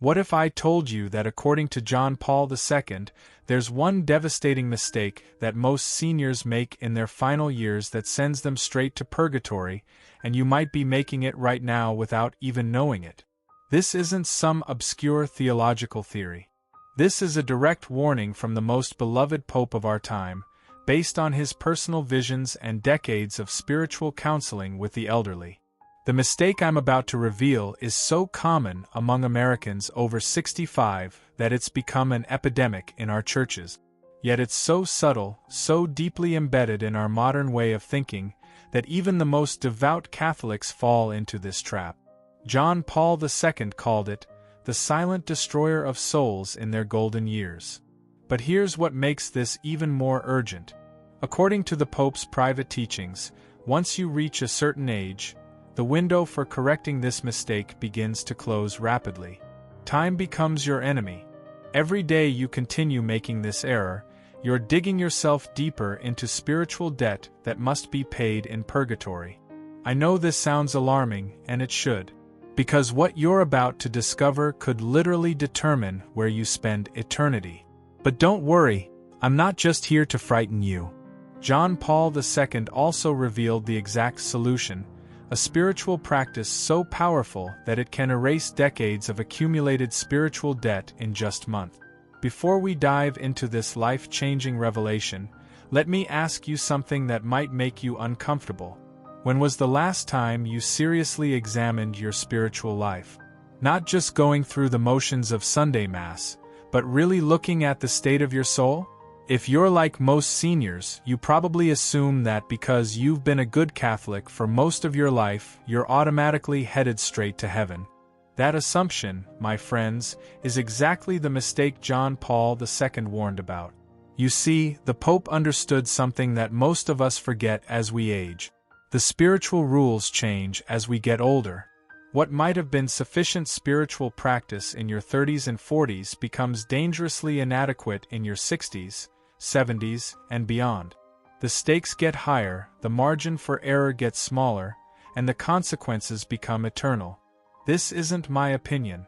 What if I told you that according to John Paul II, there's one devastating mistake that most seniors make in their final years that sends them straight to purgatory, and you might be making it right now without even knowing it? This isn't some obscure theological theory. This is a direct warning from the most beloved Pope of our time, based on his personal visions and decades of spiritual counseling with the elderly. The mistake I'm about to reveal is so common among Americans over 65 that it's become an epidemic in our churches. Yet it's so subtle, so deeply embedded in our modern way of thinking, that even the most devout Catholics fall into this trap. John Paul II called it the silent destroyer of souls in their golden years. But here's what makes this even more urgent. According to the Pope's private teachings, once you reach a certain age, the window for correcting this mistake begins to close rapidly. Time becomes your enemy. Every day you continue making this error, you're digging yourself deeper into spiritual debt that must be paid in purgatory. I know this sounds alarming, and it should, because what you're about to discover could literally determine where you spend eternity. But don't worry, I'm not just here to frighten you. John Paul II also revealed the exact solution, a spiritual practice so powerful that it can erase decades of accumulated spiritual debt in just months. Before we dive into this life-changing revelation, let me ask you something that might make you uncomfortable. When was the last time you seriously examined your spiritual life? Not just going through the motions of Sunday Mass, but really looking at the state of your soul? If you're like most seniors, you probably assume that because you've been a good Catholic for most of your life, you're automatically headed straight to heaven. That assumption, my friends, is exactly the mistake John Paul II warned about. You see, the Pope understood something that most of us forget as we age. The spiritual rules change as we get older. What might have been sufficient spiritual practice in your 30s and 40s becomes dangerously inadequate in your 60s, 70s, and beyond. The stakes get higher, the margin for error gets smaller, and the consequences become eternal. This isn't my opinion.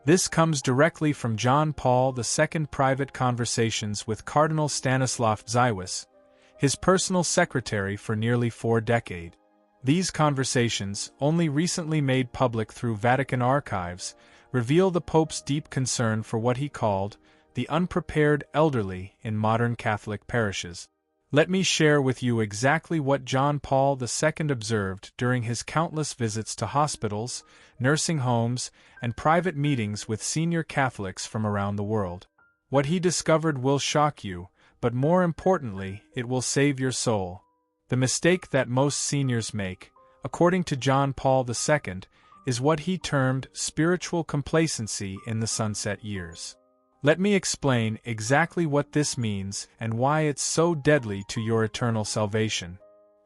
This comes directly from John Paul II's private conversations with Cardinal Stanislav Dziwisz, his personal secretary for nearly 4 decades. These conversations, only recently made public through Vatican archives, reveal the Pope's deep concern for what he called the unprepared elderly in modern Catholic parishes. Let me share with you exactly what John Paul II observed during his countless visits to hospitals, nursing homes, and private meetings with senior Catholics from around the world. What he discovered will shock you, but more importantly, it will save your soul. The mistake that most seniors make, according to John Paul II, is what he termed spiritual complacency in the sunset years. Let me explain exactly what this means and why it's so deadly to your eternal salvation.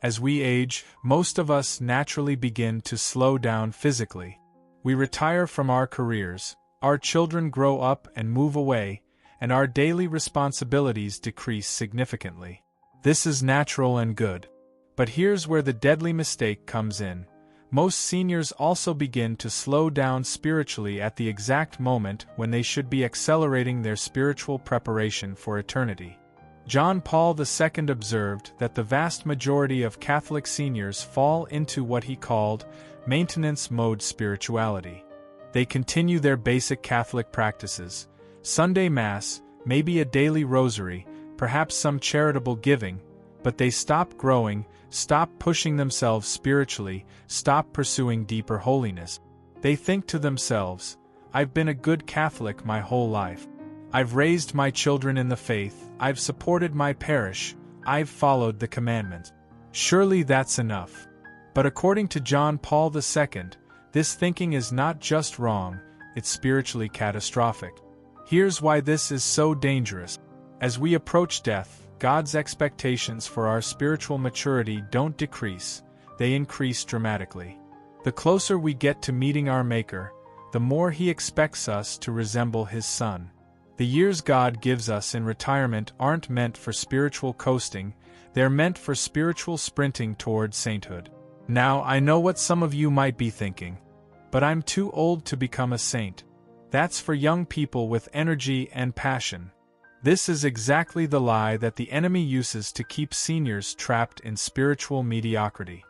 As we age, most of us naturally begin to slow down physically. We retire from our careers, our children grow up and move away, and our daily responsibilities decrease significantly. This is natural and good. But here's where the deadly mistake comes in. Most seniors also begin to slow down spiritually at the exact moment when they should be accelerating their spiritual preparation for eternity. John Paul II observed that the vast majority of Catholic seniors fall into what he called maintenance mode spirituality. They continue their basic Catholic practices, Sunday Mass, maybe a daily rosary, perhaps some charitable giving, but they stop growing, stop pushing themselves spiritually, stop pursuing deeper holiness. They think to themselves, I've been a good Catholic my whole life. I've raised my children in the faith, I've supported my parish, I've followed the commandments. Surely that's enough. But according to John Paul II, this thinking is not just wrong, it's spiritually catastrophic. Here's why this is so dangerous. As we approach death, God's expectations for our spiritual maturity don't decrease, they increase dramatically. The closer we get to meeting our Maker, the more He expects us to resemble His Son. The years God gives us in retirement aren't meant for spiritual coasting, they're meant for spiritual sprinting toward sainthood. Now, I know what some of you might be thinking. But I'm too old to become a saint. That's for young people with energy and passion. This is exactly the lie that the enemy uses to keep seniors trapped in spiritual mediocrity.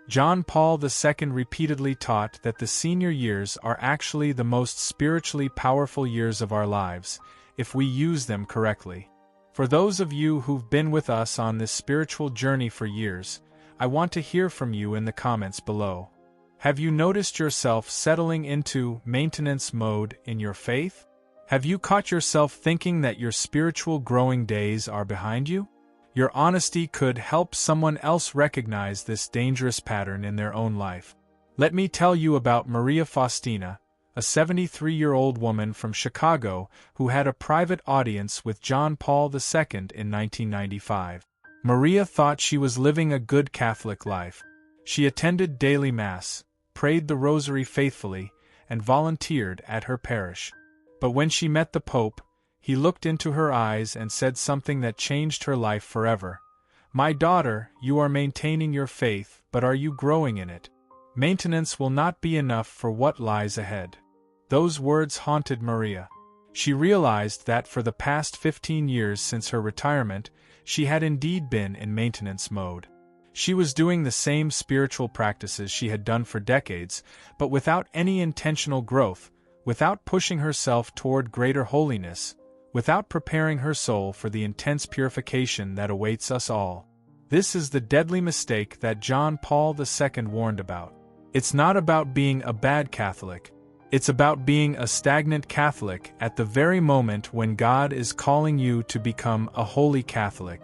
John Paul II repeatedly taught that the senior years are actually the most spiritually powerful years of our lives, if we use them correctly. For those of you who've been with us on this spiritual journey for years, I want to hear from you in the comments below. Have you noticed yourself settling into maintenance mode in your faith? Have you caught yourself thinking that your spiritual growing days are behind you? Your honesty could help someone else recognize this dangerous pattern in their own life. Let me tell you about Maria Faustina, a 73-year-old woman from Chicago who had a private audience with John Paul II in 1995. Maria thought she was living a good Catholic life. She attended daily Mass, prayed the Rosary faithfully, and volunteered at her parish. But when she met the Pope, he looked into her eyes and said something that changed her life forever. "My daughter, you are maintaining your faith, but are you growing in it? Maintenance will not be enough for what lies ahead." Those words haunted Maria. She realized that for the past 15 years since her retirement, she had indeed been in maintenance mode. She was doing the same spiritual practices she had done for decades, but without any intentional growth, without pushing herself toward greater holiness, without preparing her soul for the intense purification that awaits us all. This is the deadly mistake that John Paul II warned about. It's not about being a bad Catholic. It's about being a stagnant Catholic at the very moment when God is calling you to become a holy Catholic.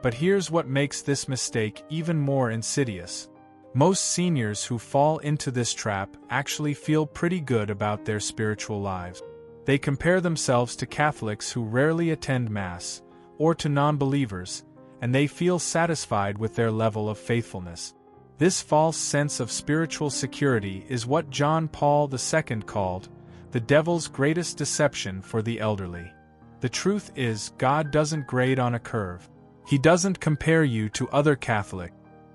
But here's what makes this mistake even more insidious. Most seniors who fall into this trap actually feel pretty good about their spiritual lives. They compare themselves to Catholics who rarely attend Mass, or to non-believers, and they feel satisfied with their level of faithfulness. This false sense of spiritual security is what John Paul II called the devil's greatest deception for the elderly. The truth is, God doesn't grade on a curve. He doesn't compare you to other Catholics.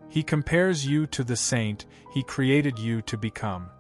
He compares you to the saint He created you to become.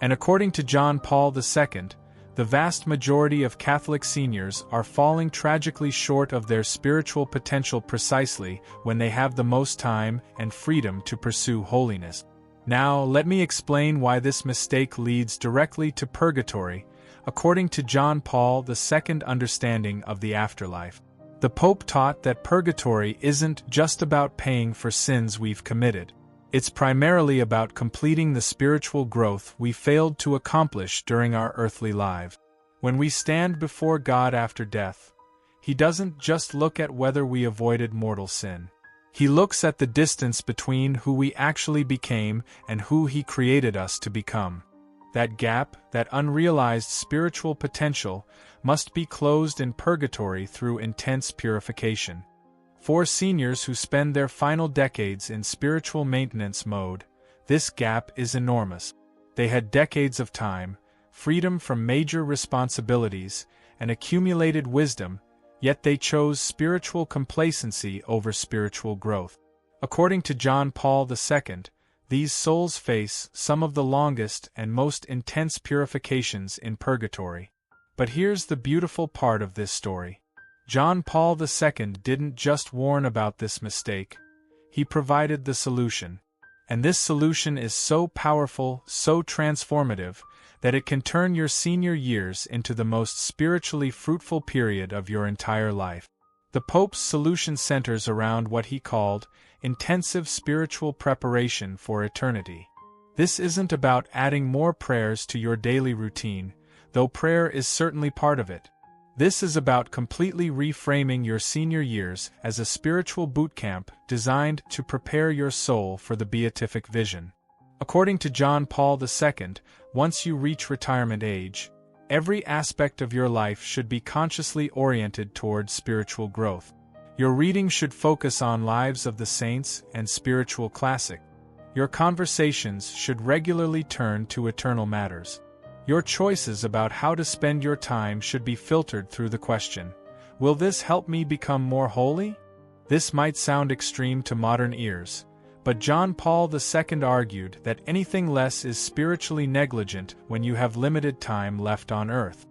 And according to John Paul II, the vast majority of Catholic seniors are falling tragically short of their spiritual potential precisely when they have the most time and freedom to pursue holiness. Now, let me explain why this mistake leads directly to purgatory, according to John Paul II's understanding of the afterlife. The Pope taught that purgatory isn't just about paying for sins we've committed. It's primarily about completing the spiritual growth we failed to accomplish during our earthly lives. When we stand before God after death, He doesn't just look at whether we avoided mortal sin. He looks at the distance between who we actually became and who He created us to become. That gap, that unrealized spiritual potential, must be closed in purgatory through intense purification. For seniors who spend their final decades in spiritual maintenance mode, this gap is enormous. They had decades of time, freedom from major responsibilities, and accumulated wisdom, yet they chose spiritual complacency over spiritual growth. According to John Paul II, these souls face some of the longest and most intense purifications in purgatory. But here's the beautiful part of this story. John Paul II didn't just warn about this mistake, he provided the solution. And this solution is so powerful, so transformative, that it can turn your senior years into the most spiritually fruitful period of your entire life. The Pope's solution centers around what he called intensive spiritual preparation for eternity. This isn't about adding more prayers to your daily routine, though prayer is certainly part of it. This is about completely reframing your senior years as a spiritual boot camp designed to prepare your soul for the beatific vision. According to John Paul II, once you reach retirement age, every aspect of your life should be consciously oriented towards spiritual growth. Your reading should focus on lives of the saints and spiritual classics. Your conversations should regularly turn to eternal matters. Your choices about how to spend your time should be filtered through the question, will this help me become more holy? This might sound extreme to modern ears, but John Paul II argued that anything less is spiritually negligent when you have limited time left on earth.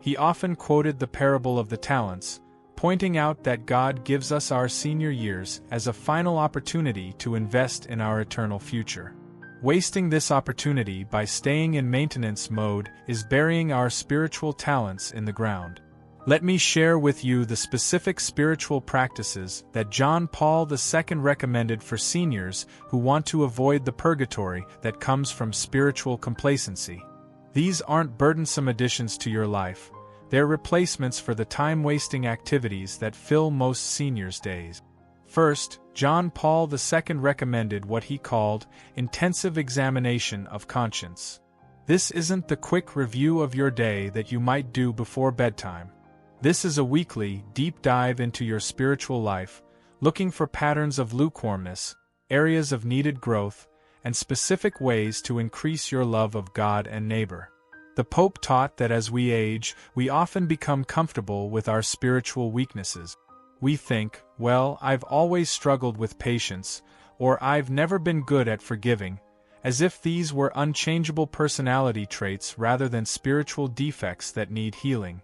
He often quoted the parable of the talents, pointing out that God gives us our senior years as a final opportunity to invest in our eternal future. Wasting this opportunity by staying in maintenance mode is burying our spiritual talents in the ground. Let me share with you the specific spiritual practices that John Paul II recommended for seniors who want to avoid the purgatory that comes from spiritual complacency. These aren't burdensome additions to your life, they're replacements for the time-wasting activities that fill most seniors' days. First, John Paul II recommended what he called intensive examination of conscience. This isn't the quick review of your day that you might do before bedtime. This is a weekly, deep dive into your spiritual life, looking for patterns of lukewarmness, areas of needed growth, and specific ways to increase your love of God and neighbor. The Pope taught that as we age, we often become comfortable with our spiritual weaknesses. We think, well, I've always struggled with patience, or I've never been good at forgiving, as if these were unchangeable personality traits rather than spiritual defects that need healing.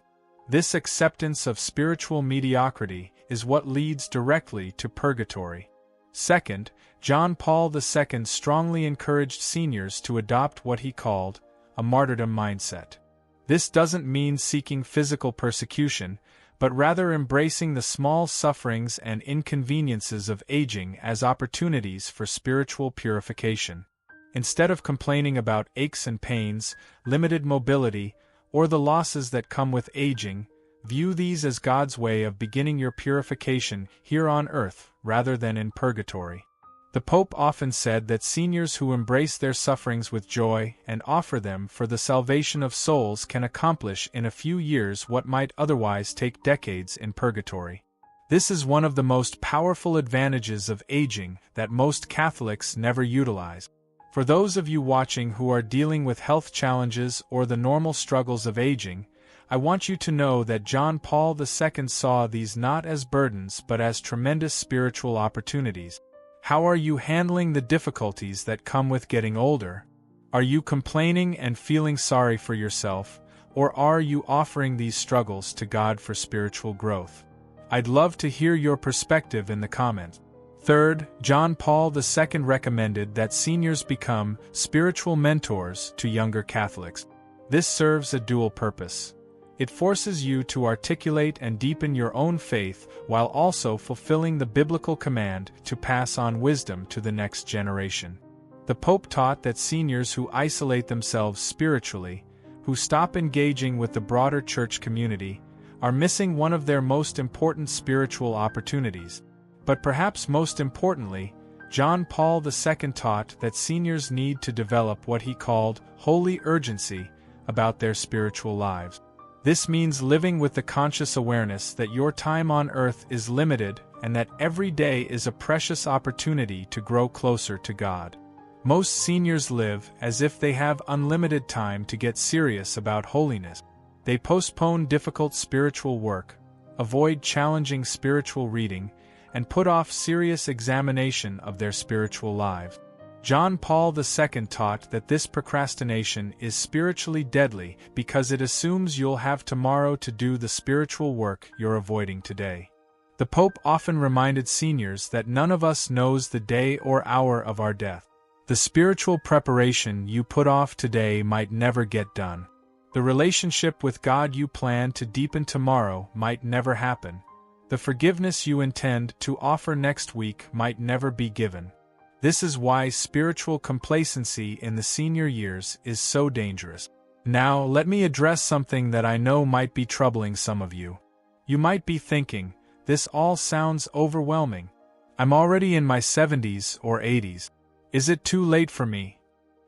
This acceptance of spiritual mediocrity is what leads directly to purgatory. Second, John Paul II strongly encouraged seniors to adopt what he called a martyrdom mindset. This doesn't mean seeking physical persecution, but rather embracing the small sufferings and inconveniences of aging as opportunities for spiritual purification. Instead of complaining about aches and pains, limited mobility, or the losses that come with aging, view these as God's way of beginning your purification here on earth rather than in purgatory. The Pope often said that seniors who embrace their sufferings with joy and offer them for the salvation of souls can accomplish in a few years what might otherwise take decades in purgatory. This is one of the most powerful advantages of aging that most Catholics never utilize. For those of you watching who are dealing with health challenges or the normal struggles of aging, I want you to know that John Paul II saw these not as burdens but as tremendous spiritual opportunities. How are you handling the difficulties that come with getting older? Are you complaining and feeling sorry for yourself, or are you offering these struggles to God for spiritual growth? I'd love to hear your perspective in the comments. Third, John Paul II recommended that seniors become spiritual mentors to younger Catholics. This serves a dual purpose. It forces you to articulate and deepen your own faith while also fulfilling the biblical command to pass on wisdom to the next generation. The Pope taught that seniors who isolate themselves spiritually, who stop engaging with the broader church community, are missing one of their most important spiritual opportunities. But perhaps most importantly, John Paul II taught that seniors need to develop what he called holy urgency about their spiritual lives. This means living with the conscious awareness that your time on earth is limited and that every day is a precious opportunity to grow closer to God. Most seniors live as if they have unlimited time to get serious about holiness. They postpone difficult spiritual work, avoid challenging spiritual reading, and put off serious examination of their spiritual lives. John Paul II taught that this procrastination is spiritually deadly because it assumes you'll have tomorrow to do the spiritual work you're avoiding today. The Pope often reminded seniors that none of us knows the day or hour of our death. The spiritual preparation you put off today might never get done. The relationship with God you plan to deepen tomorrow might never happen. The forgiveness you intend to offer next week might never be given. This is why spiritual complacency in the senior years is so dangerous. Now, let me address something that I know might be troubling some of you. You might be thinking, this all sounds overwhelming. I'm already in my 70s or 80s. Is it too late for me?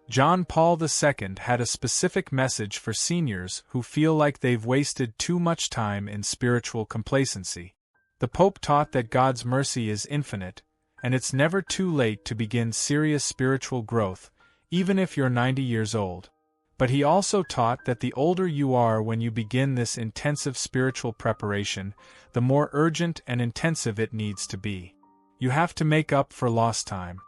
John Paul II had a specific message for seniors who feel like they've wasted too much time in spiritual complacency. The Pope taught that God's mercy is infinite, and it's never too late to begin serious spiritual growth, even if you're 90 years old. But he also taught that the older you are when you begin this intensive spiritual preparation, the more urgent and intensive it needs to be. You have to make up for lost time.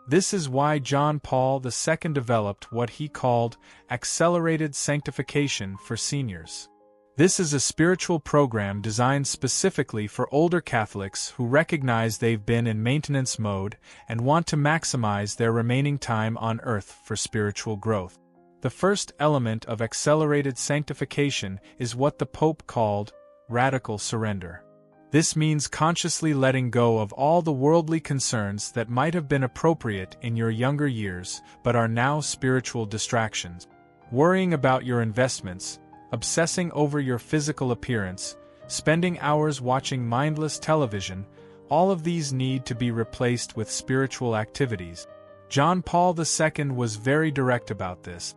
This is why John Paul II developed what he called accelerated sanctification for seniors. This is a spiritual program designed specifically for older Catholics who recognize they've been in maintenance mode and want to maximize their remaining time on earth for spiritual growth. The first element of accelerated sanctification is what the Pope called radical surrender. This means consciously letting go of all the worldly concerns that might have been appropriate in your younger years but are now spiritual distractions. Worrying about your investments, obsessing over your physical appearance, spending hours watching mindless television, all of these need to be replaced with spiritual activities. John Paul II was very direct about this.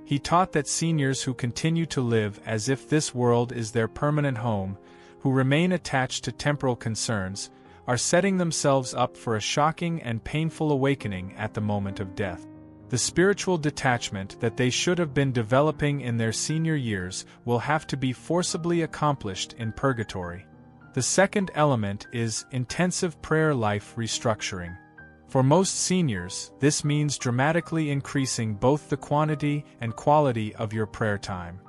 He taught that seniors who continue to live as if this world is their permanent home, who remain attached to temporal concerns, are setting themselves up for a shocking and painful awakening at the moment of death. The spiritual detachment that they should have been developing in their senior years will have to be forcibly accomplished in purgatory. The second element is intensive prayer life restructuring. For most seniors, this means dramatically increasing both the quantity and quality of your prayer time.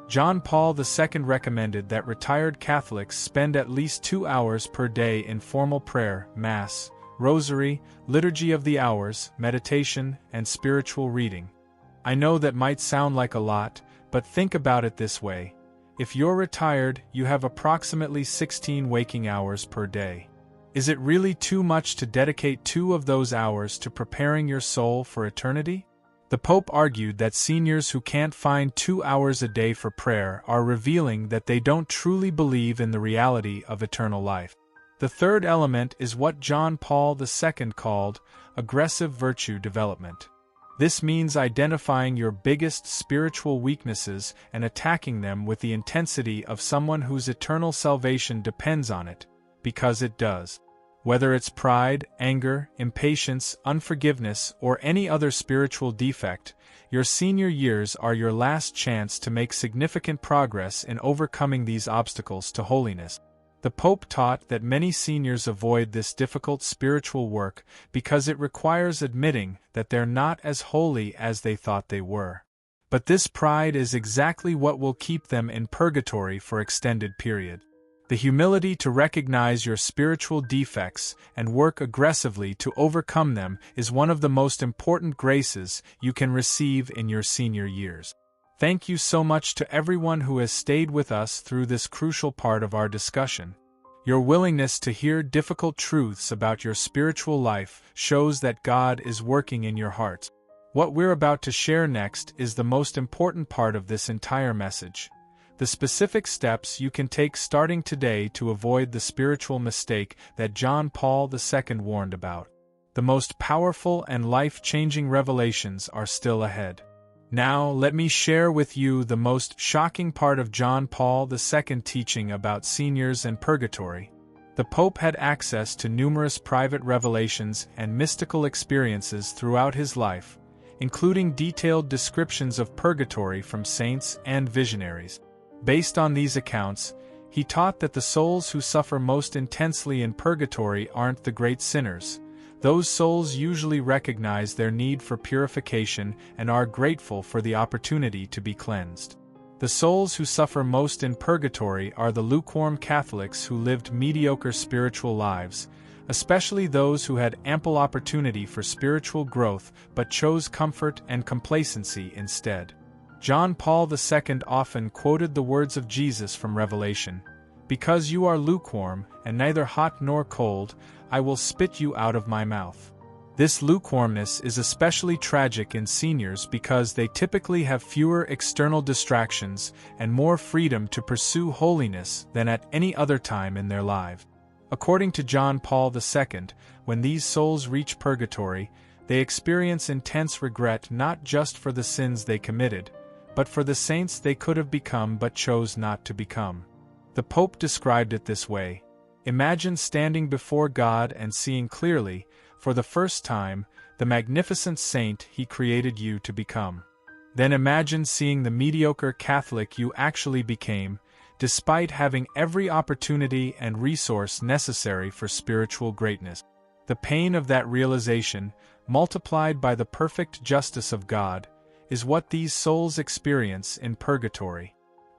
John Paul II recommended that retired Catholics spend at least 2 hours per day in formal prayer, Mass, Rosary, Liturgy of the Hours, meditation, and spiritual reading. I know that might sound like a lot, but think about it this way. If you're retired, you have approximately 16 waking hours per day. Is it really too much to dedicate 2 of those hours to preparing your soul for eternity? The Pope argued that seniors who can't find 2 hours a day for prayer are revealing that they don't truly believe in the reality of eternal life. The third element is what John Paul II called aggressive virtue development. This means identifying your biggest spiritual weaknesses and attacking them with the intensity of someone whose eternal salvation depends on it, because it does. Whether it's pride, anger, impatience, unforgiveness, or any other spiritual defect, your senior years are your last chance to make significant progress in overcoming these obstacles to holiness. The Pope taught that many seniors avoid this difficult spiritual work because it requires admitting that they're not as holy as they thought they were. But this pride is exactly what will keep them in purgatory for extended period. The humility to recognize your spiritual defects and work aggressively to overcome them is one of the most important graces you can receive in your senior years. Thank you so much to everyone who has stayed with us through this crucial part of our discussion. Your willingness to hear difficult truths about your spiritual life shows that God is working in your heart. What we're about to share next is the most important part of this entire message. The specific steps you can take starting today to avoid the spiritual mistake that John Paul II warned about. The most powerful and life-changing revelations are still ahead. Now, let me share with you the most shocking part of John Paul II teaching about seniors and purgatory. The Pope had access to numerous private revelations and mystical experiences throughout his life, including detailed descriptions of purgatory from saints and visionaries. Based on these accounts, he taught that the souls who suffer most intensely in purgatory aren't the great sinners. Those souls usually recognize their need for purification and are grateful for the opportunity to be cleansed. The souls who suffer most in purgatory are the lukewarm Catholics who lived mediocre spiritual lives, especially those who had ample opportunity for spiritual growth but chose comfort and complacency instead. John Paul II often quoted the words of Jesus from Revelation, "Because you are lukewarm and neither hot nor cold, I will spit you out of my mouth." This lukewarmness is especially tragic in seniors because they typically have fewer external distractions and more freedom to pursue holiness than at any other time in their lives. According to John Paul II, when these souls reach purgatory, they experience intense regret not just for the sins they committed, but for the saints they could have become but chose not to become. The Pope described it this way: imagine standing before God and seeing clearly, for the first time, the magnificent saint He created you to become. Then imagine seeing the mediocre Catholic you actually became, despite having every opportunity and resource necessary for spiritual greatness. The pain of that realization, multiplied by the perfect justice of God, is what these souls experience in purgatory.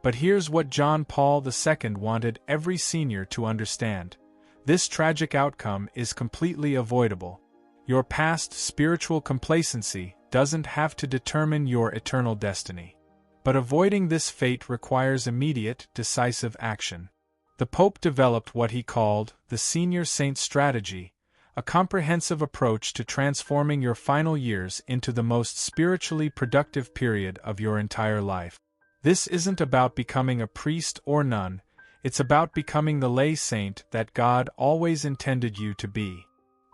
But here's what John Paul II wanted every senior to understand. This tragic outcome is completely avoidable. Your past spiritual complacency doesn't have to determine your eternal destiny. But avoiding this fate requires immediate, decisive action. The Pope developed what he called the Senior Saint Strategy, a comprehensive approach to transforming your final years into the most spiritually productive period of your entire life. This isn't about becoming a priest or nun, it's about becoming the lay saint that God always intended you to be.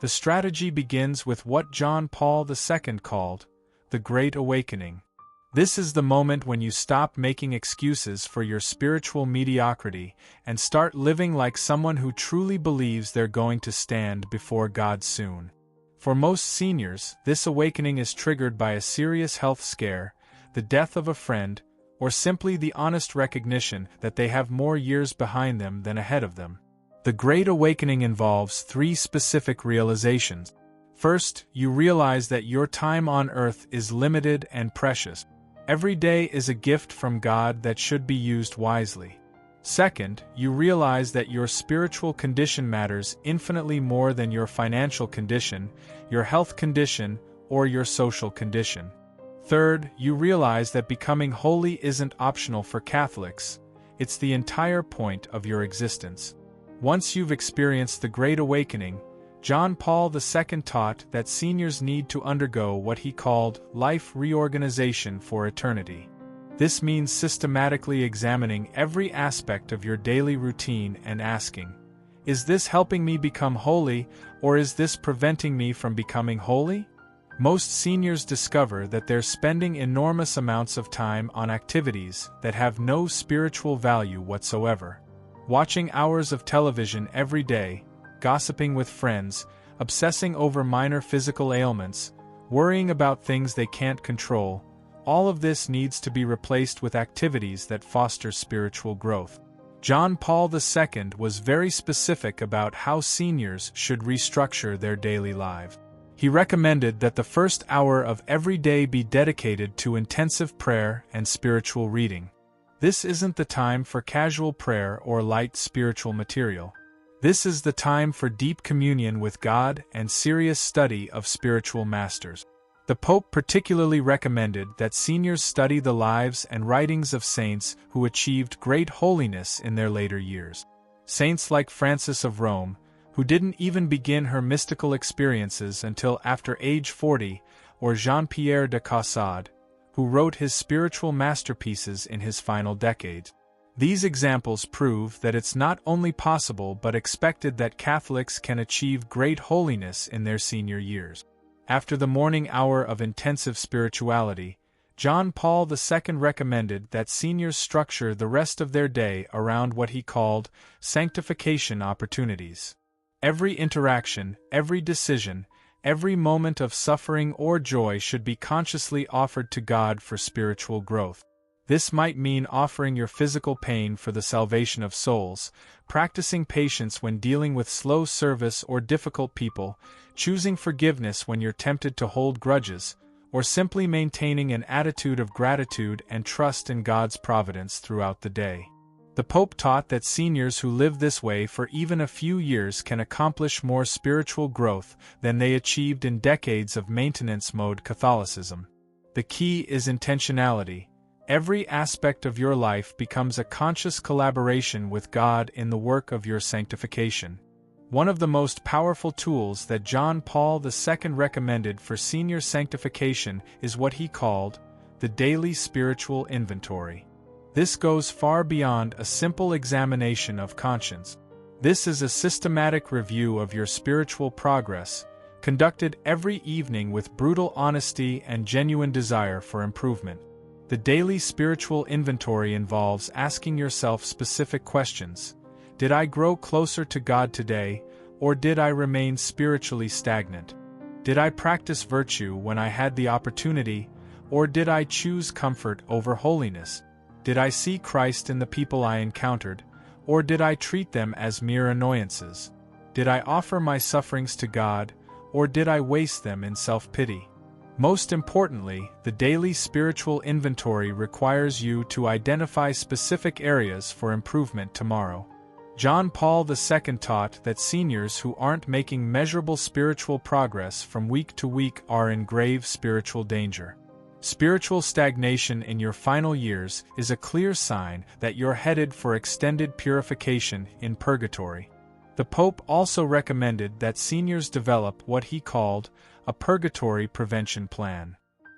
The strategy begins with what John Paul II called the Great Awakening. This is the moment when you stop making excuses for your spiritual mediocrity and start living like someone who truly believes they're going to stand before God soon. For most seniors, this awakening is triggered by a serious health scare, the death of a friend, or simply the honest recognition that they have more years behind them than ahead of them. The Great Awakening involves 3 specific realizations. First, you realize that your time on earth is limited and precious. Every day is a gift from God that should be used wisely. Second, you realize that your spiritual condition matters infinitely more than your financial condition, your health condition, or your social condition. Third, you realize that becoming holy isn't optional for Catholics, it's the entire point of your existence. Once you've experienced the Great Awakening, John Paul II taught that seniors need to undergo what he called life reorganization for eternity. This means systematically examining every aspect of your daily routine and asking, is this helping me become holy, or is this preventing me from becoming holy? Most seniors discover that they're spending enormous amounts of time on activities that have no spiritual value whatsoever. Watching hours of television every day, gossiping with friends, obsessing over minor physical ailments, worrying about things they can't control, all of this needs to be replaced with activities that foster spiritual growth. John Paul II was very specific about how seniors should restructure their daily lives. He recommended that the first hour of every day be dedicated to intensive prayer and spiritual reading. This isn't the time for casual prayer or light spiritual material. This is the time for deep communion with God and serious study of spiritual masters. The Pope particularly recommended that seniors study the lives and writings of saints who achieved great holiness in their later years. Saints like Frances of Rome, who didn't even begin her mystical experiences until after age 40, or Jean-Pierre de Caussade, who wrote his spiritual masterpieces in his final decades. These examples prove that it's not only possible but expected that Catholics can achieve great holiness in their senior years. After the morning hour of intensive spirituality, John Paul II recommended that seniors structure the rest of their day around what he called sanctification opportunities. Every interaction, every decision, every moment of suffering or joy should be consciously offered to God for spiritual growth. This might mean offering your physical pain for the salvation of souls, practicing patience when dealing with slow service or difficult people, choosing forgiveness when you're tempted to hold grudges, or simply maintaining an attitude of gratitude and trust in God's providence throughout the day. The Pope taught that seniors who live this way for even a few years can accomplish more spiritual growth than they achieved in decades of maintenance mode Catholicism. The key is intentionality. Every aspect of your life becomes a conscious collaboration with God in the work of your sanctification. One of the most powerful tools that John Paul II recommended for senior sanctification is what he called the daily spiritual inventory. This goes far beyond a simple examination of conscience. This is a systematic review of your spiritual progress, conducted every evening with brutal honesty and genuine desire for improvement. The daily spiritual inventory involves asking yourself specific questions. Did I grow closer to God today, or did I remain spiritually stagnant? Did I practice virtue when I had the opportunity, or did I choose comfort over holiness? Did I see Christ in the people I encountered, or did I treat them as mere annoyances? Did I offer my sufferings to God, or did I waste them in self-pity? Most importantly, the daily spiritual inventory requires you to identify specific areas for improvement tomorrow. John Paul II taught that seniors who aren't making measurable spiritual progress from week to week are in grave spiritual danger. Spiritual stagnation in your final years is a clear sign that you're headed for extended purification in purgatory. The Pope also recommended that seniors develop what he called a purgatory prevention plan.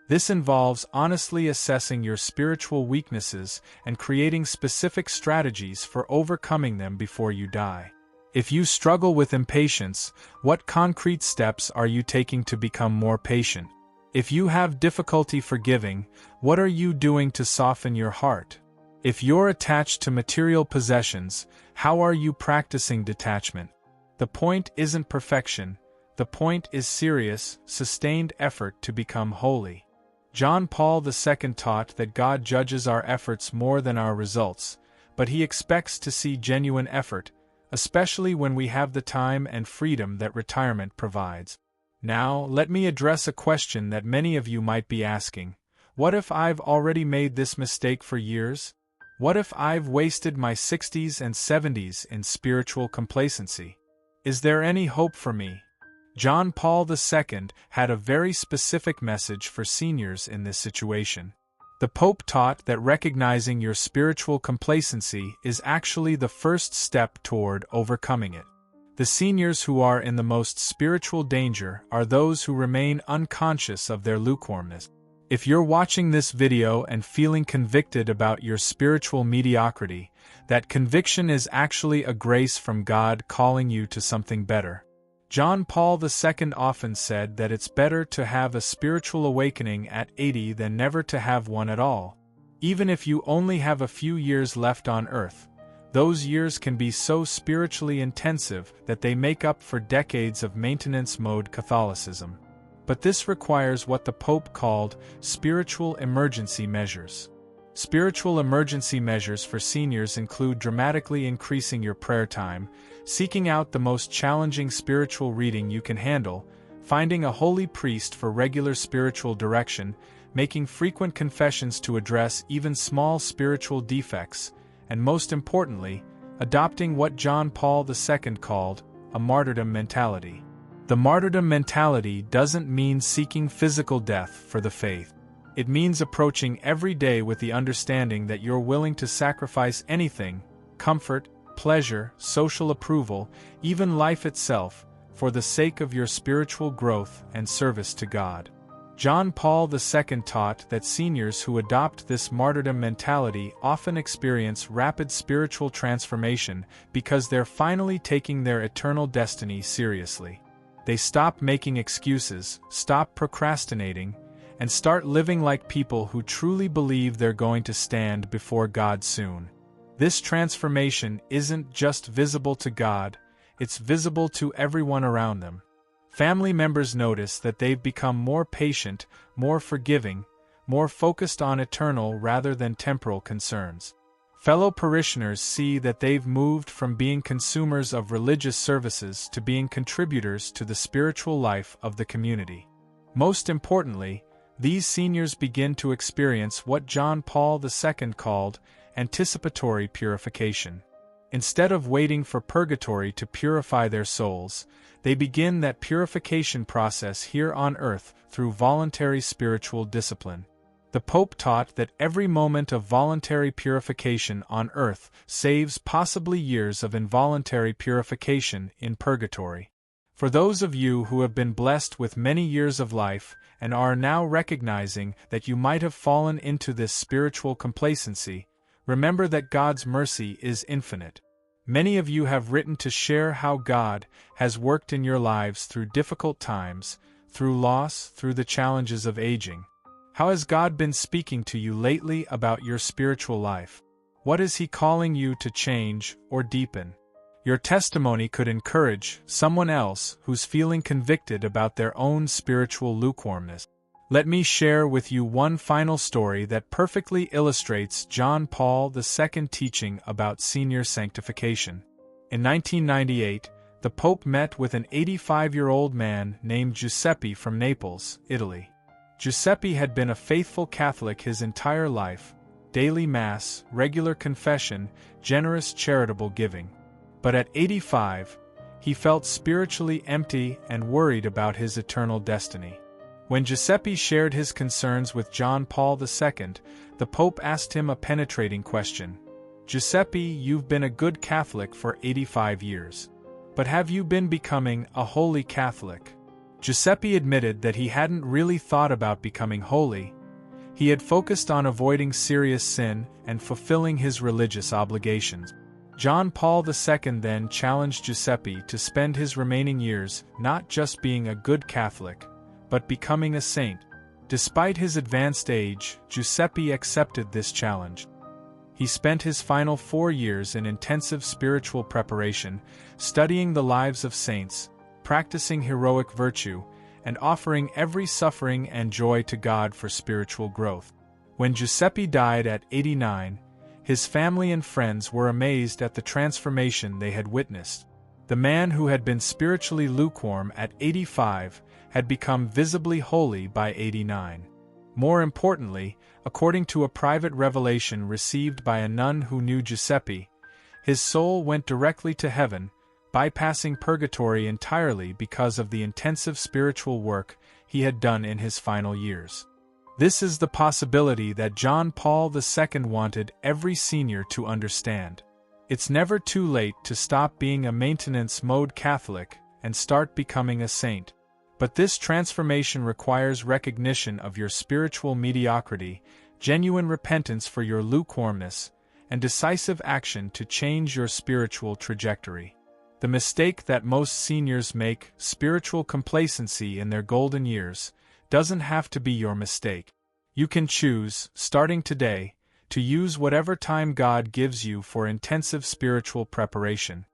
This involves honestly assessing your spiritual weaknesses and creating specific strategies for overcoming them before you die. If you struggle with impatience, what concrete steps are you taking to become more patient? If you have difficulty forgiving, what are you doing to soften your heart? If you're attached to material possessions, how are you practicing detachment? The point isn't perfection, the point is serious, sustained effort to become holy. John Paul II taught that God judges our efforts more than our results, but he expects to see genuine effort, especially when we have the time and freedom that retirement provides. Now, let me address a question that many of you might be asking. What if I've already made this mistake for years? What if I've wasted my 60s and 70s in spiritual complacency? Is there any hope for me? John Paul II had a very specific message for seniors in this situation. The Pope taught that recognizing your spiritual complacency is actually the first step toward overcoming it. The seniors who are in the most spiritual danger are those who remain unconscious of their lukewarmness. If you're watching this video and feeling convicted about your spiritual mediocrity, that conviction is actually a grace from God calling you to something better. John Paul II often said that it's better to have a spiritual awakening at 80 than never to have one at all. Even if you only have a few years left on earth, those years can be so spiritually intensive that they make up for decades of maintenance mode Catholicism. But this requires what the Pope called spiritual emergency measures. Spiritual emergency measures for seniors include dramatically increasing your prayer time, seeking out the most challenging spiritual reading you can handle, finding a holy priest for regular spiritual direction, making frequent confessions to address even small spiritual defects, and most importantly, adopting what John Paul II called a martyrdom mentality. The martyrdom mentality doesn't mean seeking physical death for the faith. It means approaching every day with the understanding that you're willing to sacrifice anything, comfort, pleasure, social approval, even life itself, for the sake of your spiritual growth and service to God. John Paul II taught that seniors who adopt this martyrdom mentality often experience rapid spiritual transformation because they're finally taking their eternal destiny seriously. They stop making excuses, stop procrastinating, and start living like people who truly believe they're going to stand before God soon. This transformation isn't just visible to God, it's visible to everyone around them. Family members notice that they've become more patient, more forgiving, more focused on eternal rather than temporal concerns. Fellow parishioners see that they've moved from being consumers of religious services to being contributors to the spiritual life of the community. Most importantly, these seniors begin to experience what John Paul II called anticipatory purification. Instead of waiting for purgatory to purify their souls, they begin that purification process here on earth through voluntary spiritual discipline. The Pope taught that every moment of voluntary purification on earth saves possibly years of involuntary purification in purgatory. For those of you who have been blessed with many years of life and are now recognizing that you might have fallen into this spiritual complacency, remember that God's mercy is infinite. Many of you have written to share how God has worked in your lives through difficult times, through loss, through the challenges of aging. How has God been speaking to you lately about your spiritual life? What is He calling you to change or deepen? Your testimony could encourage someone else who's feeling convicted about their own spiritual lukewarmness. Let me share with you one final story that perfectly illustrates John Paul II teaching about senior sanctification. In 1998, the Pope met with an 85-year-old man named Giuseppe from Naples, Italy. Giuseppe had been a faithful Catholic his entire life: daily Mass, regular confession, generous charitable giving. But at 85, he felt spiritually empty and worried about his eternal destiny. When Giuseppe shared his concerns with John Paul II, the Pope asked him a penetrating question. "Giuseppe, you've been a good Catholic for 85 years. But have you been becoming a holy Catholic?" Giuseppe admitted that he hadn't really thought about becoming holy. He had focused on avoiding serious sin and fulfilling his religious obligations. John Paul II then challenged Giuseppe to spend his remaining years not just being a good Catholic, but becoming a saint. Despite his advanced age, Giuseppe accepted this challenge. He spent his final 4 years in intensive spiritual preparation, studying the lives of saints, practicing heroic virtue, and offering every suffering and joy to God for spiritual growth. When Giuseppe died at 89, his family and friends were amazed at the transformation they had witnessed. The man who had been spiritually lukewarm at 85 had become visibly holy by 89. More importantly, according to a private revelation received by a nun who knew Giuseppe, his soul went directly to heaven, bypassing purgatory entirely because of the intensive spiritual work he had done in his final years. This is the possibility that John Paul II wanted every senior to understand. It's never too late to stop being a maintenance mode Catholic and start becoming a saint. But this transformation requires recognition of your spiritual mediocrity, genuine repentance for your lukewarmness, and decisive action to change your spiritual trajectory. The mistake that most seniors make, spiritual complacency in their golden years, doesn't have to be your mistake. You can choose, starting today, to use whatever time God gives you for intensive spiritual preparation.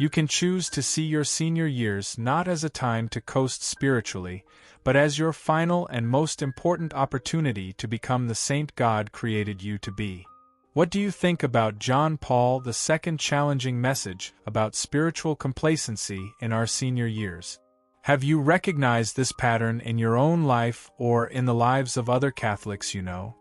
You can choose to see your senior years not as a time to coast spiritually, but as your final and most important opportunity to become the saint God created you to be. What do you think about John Paul II's challenging message about spiritual complacency in our senior years? Have you recognized this pattern in your own life or in the lives of other Catholics you know?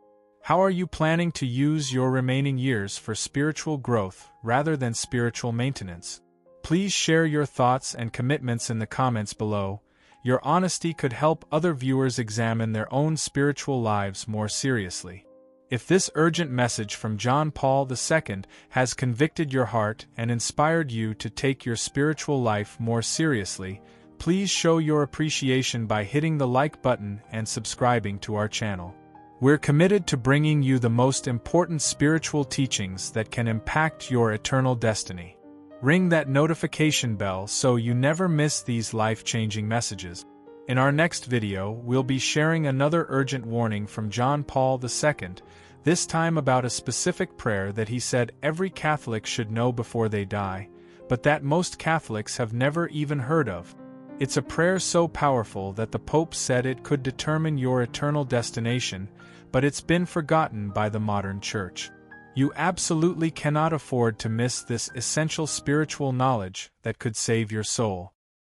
How are you planning to use your remaining years for spiritual growth rather than spiritual maintenance? Please share your thoughts and commitments in the comments below. Your honesty could help other viewers examine their own spiritual lives more seriously. If this urgent message from John Paul II has convicted your heart and inspired you to take your spiritual life more seriously, please show your appreciation by hitting the like button and subscribing to our channel. We're committed to bringing you the most important spiritual teachings that can impact your eternal destiny. Ring that notification bell so you never miss these life-changing messages. In our next video, we'll be sharing another urgent warning from John Paul II, this time about a specific prayer that he said every Catholic should know before they die, but that most Catholics have never even heard of. It's a prayer so powerful that the Pope said it could determine your eternal destination, but it's been forgotten by the modern Church. You absolutely cannot afford to miss this essential spiritual knowledge that could save your soul.